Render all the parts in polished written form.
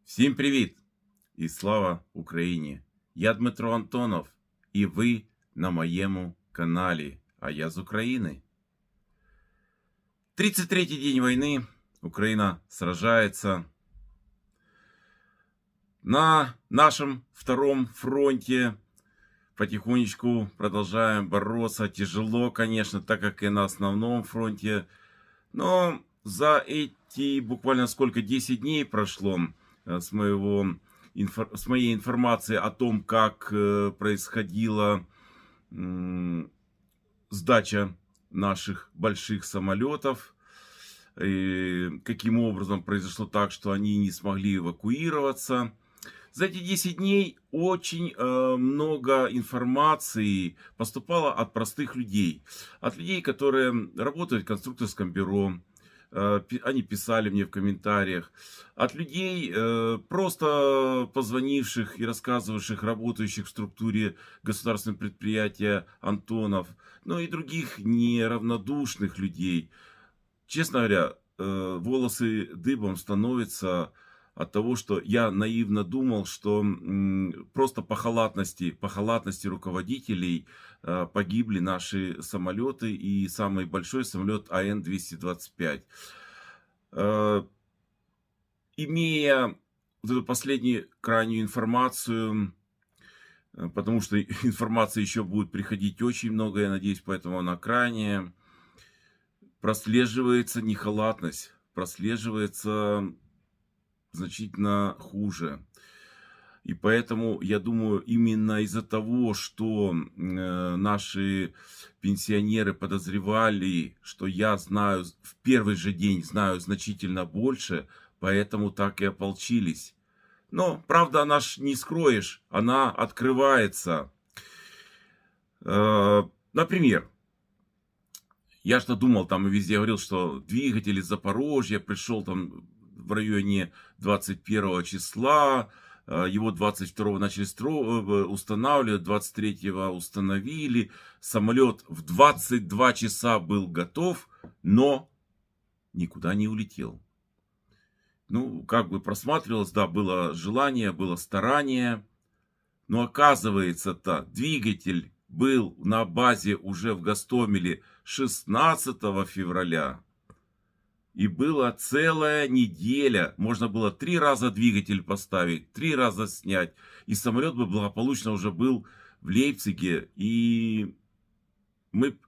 Всім привіт і слава Україні! Я Дмитро Антонов, і ви на моєму каналі, а я з України. 33-й день войны, Украина сражается. На нашем втором фронте потихонечку продолжаем бороться. Тяжело, конечно, так как и на основном фронте. Но за эти буквально сколько, 10 дней прошло с моей информации о том, как происходила сдача наших больших самолетов, и каким образом произошло так, что они не смогли эвакуироваться. За эти 10 дней очень много информации поступало от простых людей. От людей, которые работают в конструкторском бюро. Они писали мне в комментариях. От людей, просто позвонивших и рассказывавших, работающих в структуре государственного предприятия Антонов. Ну и других неравнодушных людей. Честно говоря, волосы дыбом становятся от того, что я наивно думал, что просто по халатности руководителей погибли наши самолеты и самый большой самолет АН-225. Имея вот эту последнюю крайнюю информацию, потому что информации еще будет приходить очень много, я надеюсь, поэтому она крайняя, прослеживается не халатность, прослеживается значительно хуже. И поэтому, я думаю, именно из-за того, что наши пенсионеры подозревали, что я знаю, в первый же день знаю значительно больше, поэтому так и ополчились. Но, правда, она ж не скроешь, она открывается. Например, я что думал, там и везде говорил, что двигатель из Запорожья пришел там в районе 21 числа, его 22 начали устанавливать, 23 установили. Самолет в 22 часа был готов, но никуда не улетел. Ну, как бы просматривалось, да, было желание, было старание. Но оказывается-то, двигатель был на базе уже в Гостомеле 16 февраля. И была целая неделя. Можно было 3 раза двигатель поставить, 3 раза снять. И самолет бы благополучно уже был в Лейпциге. И мы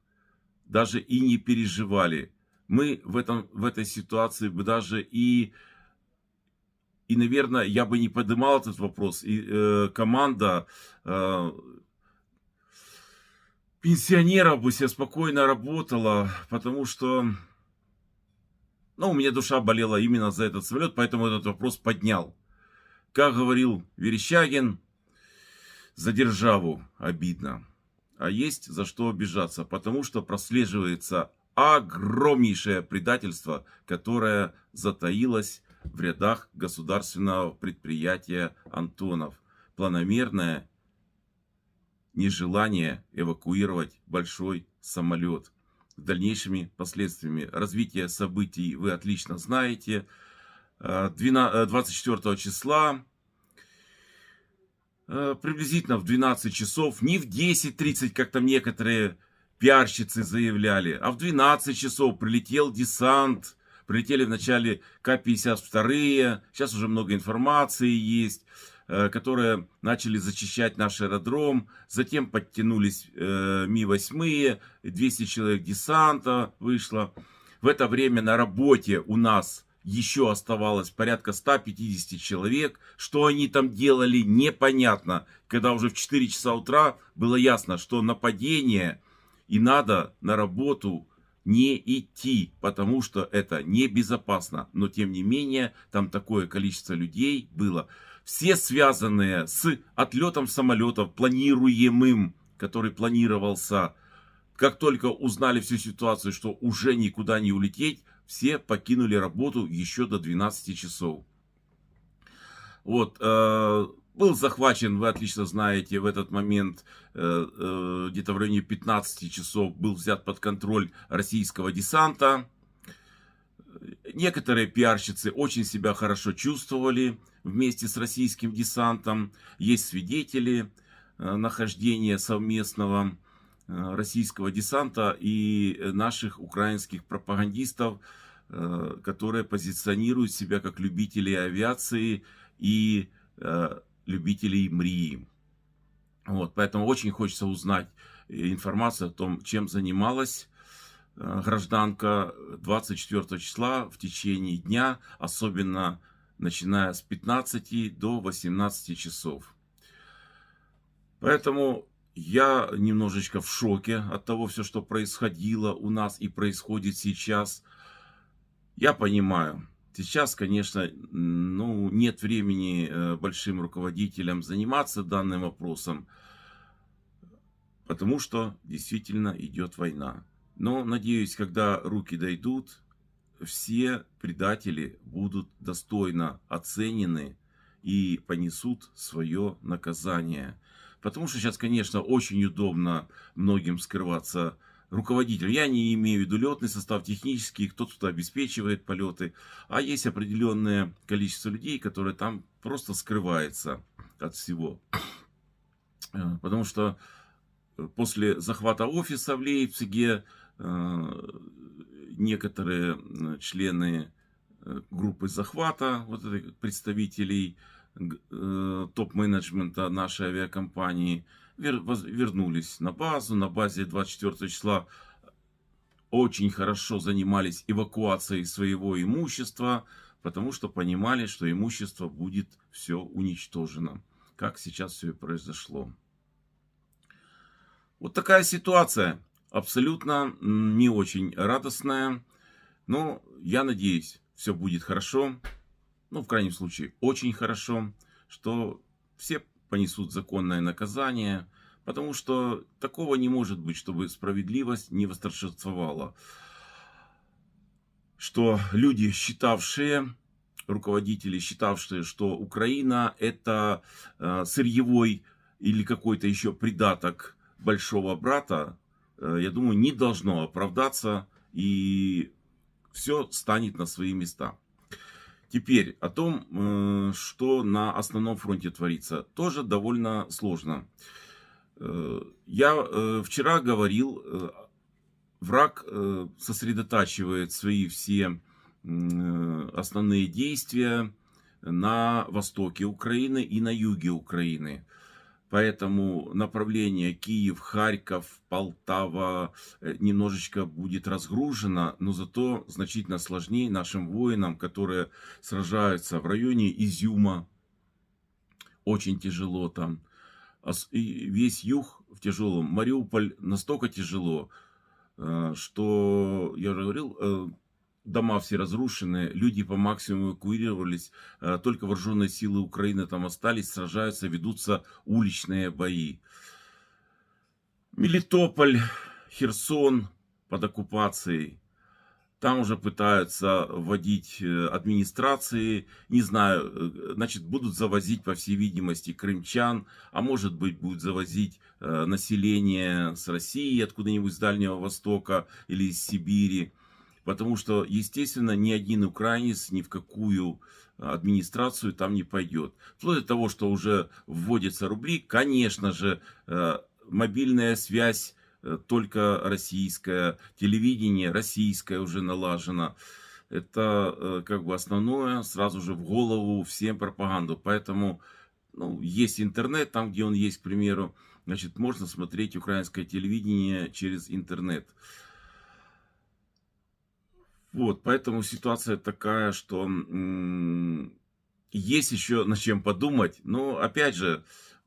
даже и не переживали. Мы в этой ситуации бы даже и наверное, я бы не поднимал этот вопрос. И команда пенсионеров бы себе спокойно работала, потому что, ну, у меня душа болела именно за этот самолет, поэтому этот вопрос поднял. Как говорил Верещагин, за державу обидно, а есть за что обижаться, потому что прослеживается огромнейшее предательство, которое затаилось в рядах государственного предприятия Антонов. Планомерное нежелание эвакуировать большой самолет. С дальнейшими последствиями. Развитие событий вы отлично знаете. 24 числа, приблизительно в 12 часов, не в 10:30, как там некоторые пиарщицы заявляли, а в 12 часов прилетел десант. Прилетели вначале К-52, сейчас уже много информации есть, которые начали зачищать наш аэродром. Затем подтянулись Ми-8, 200 человек десанта вышло. В это время на работе у нас еще оставалось порядка 150 человек. Что они там делали, непонятно. Когда уже в 4 часа утра было ясно, что нападение и надо на работу не идти, потому что это небезопасно. Но тем не менее, там такое количество людей было. Все связанные с отлетом самолетов, планируемым, который планировался, как только узнали всю ситуацию, что уже никуда не улететь, все покинули работу еще до 12 часов. Вот, был захвачен, вы отлично знаете, в этот момент, где-то в районе 15 часов был взят под контроль российского десанта. Некоторые пиарщицы очень себя хорошо чувствовали вместе с российским десантом. Есть свидетели нахождения совместного российского десанта и наших украинских пропагандистов, которые позиционируют себя как любители авиации и любителей МРИ. Вот, поэтому очень хочется узнать информацию о том, чем занималась гражданка 24 числа в течение дня, особенно начиная с 15 до 18 часов. Поэтому я немножечко в шоке от того, все, что происходило у нас и происходит сейчас. Я понимаю, сейчас, конечно, ну, нет времени большим руководителям заниматься данным вопросом, потому что действительно идет война. Но, надеюсь, когда руки дойдут, все предатели будут достойно оценены и понесут свое наказание. Потому что сейчас, конечно, очень удобно многим скрываться руководителям. Я не имею в виду летный состав, технический, кто тут обеспечивает полеты. А есть определенное количество людей, которые там просто скрывается от всего. Потому что после захвата офиса в Лейпциге некоторые члены группы захвата, вот этих представителей топ-менеджмента нашей авиакомпании, вернулись на базу. На базе 24 числа очень хорошо занимались эвакуацией своего имущества, потому что понимали, что имущество будет все уничтожено, как сейчас все и произошло. Вот такая ситуация, абсолютно не очень радостная, но я надеюсь, все будет хорошо, ну, в крайнем случае, очень хорошо, что все понесут законное наказание, потому что такого не может быть, чтобы справедливость не восторжествовала. Что люди, считавшие, руководители, считавшие, что Украина это сырьевой или какой-то еще придаток большого брата, я думаю, не должно оправдаться, и все станет на свои места. Теперь о том, что на основном фронте творится, тоже довольно сложно. Я вчера говорил, враг сосредотачивает свои все основные действия на востоке Украины и на юге Украины. Поэтому направление Киев, Харьков, Полтава немножечко будет разгружено, но зато значительно сложнее нашим воинам, которые сражаются в районе Изюма. Очень тяжело там. И весь юг в тяжелом. Мариуполь настолько тяжело, что, я уже говорил, дома все разрушены, люди по максимуму эвакуировались, только вооруженные силы Украины там остались, сражаются, ведутся уличные бои. Мелитополь, Херсон под оккупацией. Там уже пытаются вводить администрации, не знаю, значит, будут завозить, по всей видимости, крымчан, а может быть, будут завозить население с России, откуда-нибудь с Дальнего Востока или из Сибири. Потому что, естественно, ни один украинец ни в какую администрацию там не пойдет. Вплоть до того, что уже вводятся рубли, конечно же, мобильная связь только российская, телевидение российское уже налажено. Это как бы основное, сразу же в голову всем пропаганду. Поэтому ну, есть интернет, там, где он есть, к примеру, значит, можно смотреть украинское телевидение через интернет. Вот, поэтому ситуация такая, что есть еще над чем подумать, но опять же,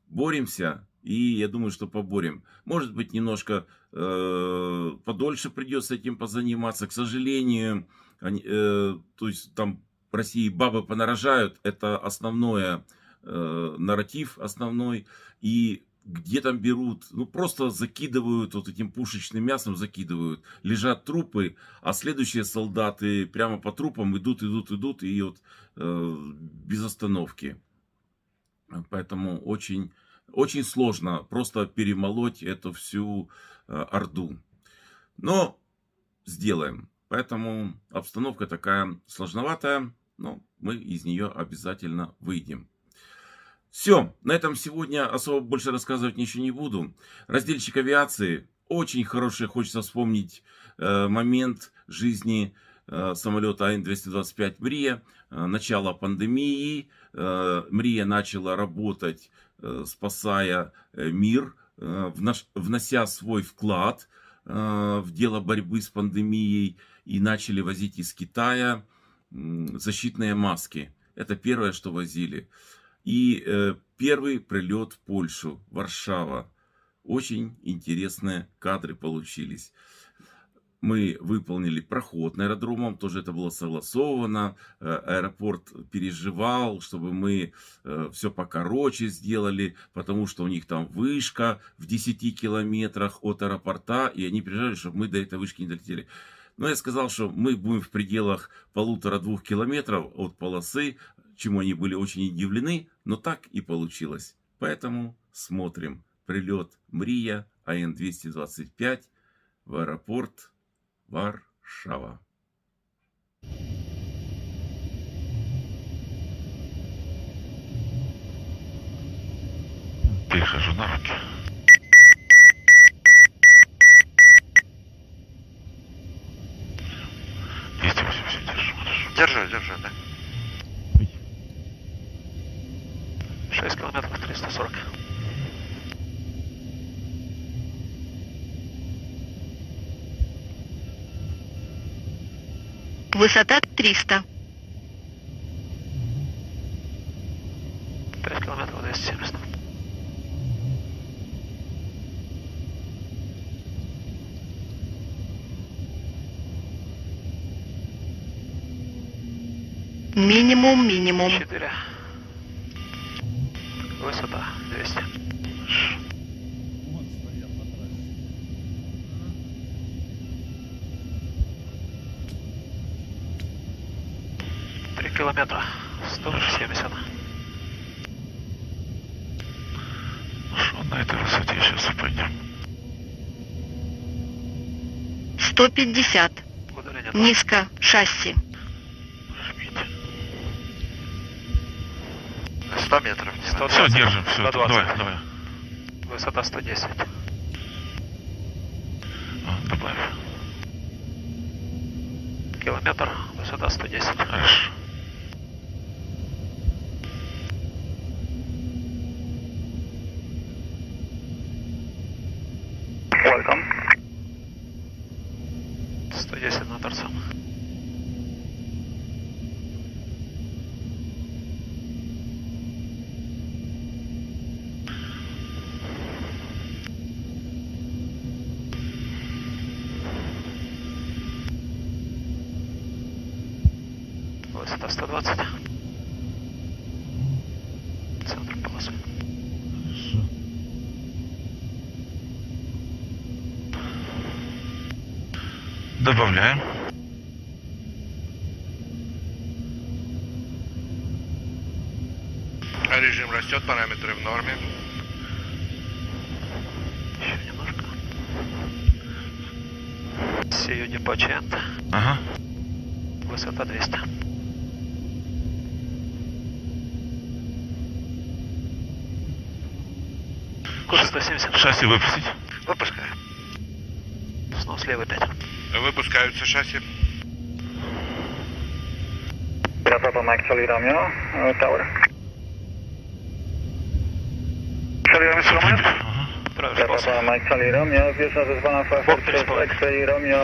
боремся, и я думаю, что поборем. Может быть, немножко подольше придется этим позаниматься. К сожалению, то есть там в России бабы понарожают, это основное, нарратив основной, и где там берут, ну просто закидывают вот этим пушечным мясом, закидывают, лежат трупы, а следующие солдаты прямо по трупам идут, и вот без остановки. Поэтому очень, очень сложно просто перемолоть эту всю орду. Но сделаем. Поэтому обстановка такая сложноватая, но мы из нее обязательно выйдем. Все, на этом сегодня особо больше рассказывать ничего не буду. Разделчик авиации. Очень хороший, хочется вспомнить момент жизни самолета АН-225 «Мрия». Начало пандемии. «Мрия» начала работать, спасая мир, внося свой вклад в дело борьбы с пандемией. И начали возить из Китая защитные маски. Это первое, что возили. И первый прилет в Польшу, Варшава. Очень интересные кадры получились. Мы выполнили проход на аэродромом, тоже это было согласовано. Аэропорт переживал, чтобы мы все покороче сделали, потому что у них там вышка в 10 километрах от аэропорта, и они переживали, чтобы мы до этой вышки не долетели. Но я сказал, что мы будем в пределах 1,5-2 километров от полосы, чему они были очень удивлены, но так и получилось. Поэтому смотрим. Прилет «Мрия» АН-225 в аэропорт Варшава. Перехожу на руки. Есть 80, держу, хорошо. Держу, да. 6 километров 340. Высота 300. 5 километров 270. Минимум. 4. Высота 200. Километра 170. Что на этой высоте сейчас и пойдем. 150. Удаление 2. Низко. Шасси. Жмите. 100 метров. Все, держим, все. 120. Давай. Высота 110. Добавь. Километр. Высота 110. Хорошо. Welcome. 110 на торцом. Высота 120. Центр полосы. Хорошо. Добавляем. Режим растет, параметры в норме. Еще немножко. Сию депочент. Ага. Высота 200. Курс 170. Шасси выпустить. Выпускаю. Снова слева 5. Выпускаются шасси. Papa Mike Charlie Romeo, Tower. Charlie Romeo, Romeo. Ага. Правильно, Papa Mike Charlie Romeo, wieża wezwana Bok przez X-Ray Romeo.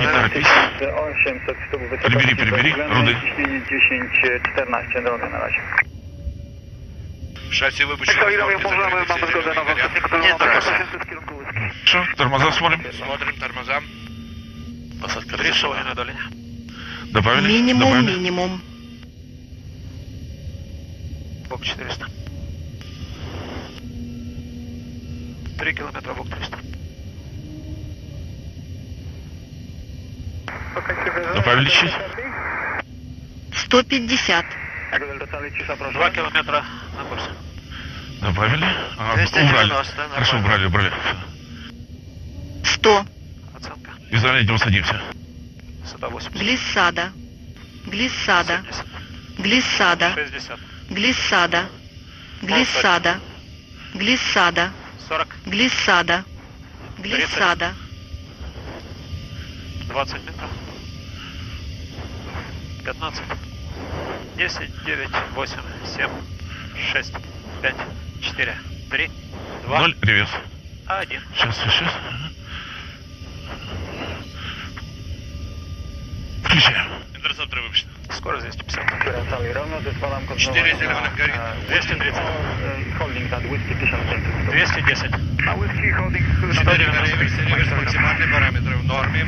Nie toропись. 800 stóp wysokości. Перебери, руды. Ciśnienie 10-14, droga na razie. Шасси выпущено. Charlie Romeo, mamy zgodę na was. Нет тормоза. Что? Тормоза смотрим. Смотрим тормоза. Посадка 3 шоу на долине. Добавили? Минимум. Бок 400. 3 километра бок 300. Добавили чуть. 150. 2 километра на курсе. Добавили. Убрали. Хорошо, убрали. 100. Оценка. Израиль, идем садимся. Высота 80. Глиссада. Глиссада. 70. Глиссада. 60. Глиссада. Глиссада. Глиссада. 40. Глиссада. Глиссада. 20 метров. 15. 10, 9, 8, 7, 6, 5, 4, 3, 2, 0, реверс. 1. Сейчас. Включаем. Интерцептор выпущен. Скорость 250. Wracali ровно, zezwalam 4 зеленых горит. 230. Holding that whiskey 1500. 210. На whiskey holding reverse максимальные параметры в норме.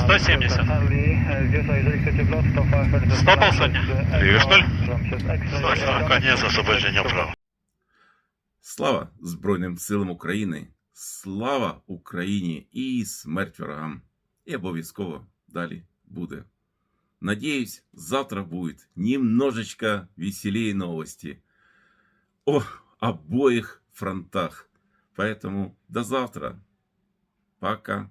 170. 100 полсотни. Реверс 0. Конец освобождения права. Слава Збройним силам України, слава Україні і смерть ворогам. І обов'язково далі буде. Надеюсь, завтра будет немножечко веселее новости о обоих фронтах. Поэтому до завтра. Пока.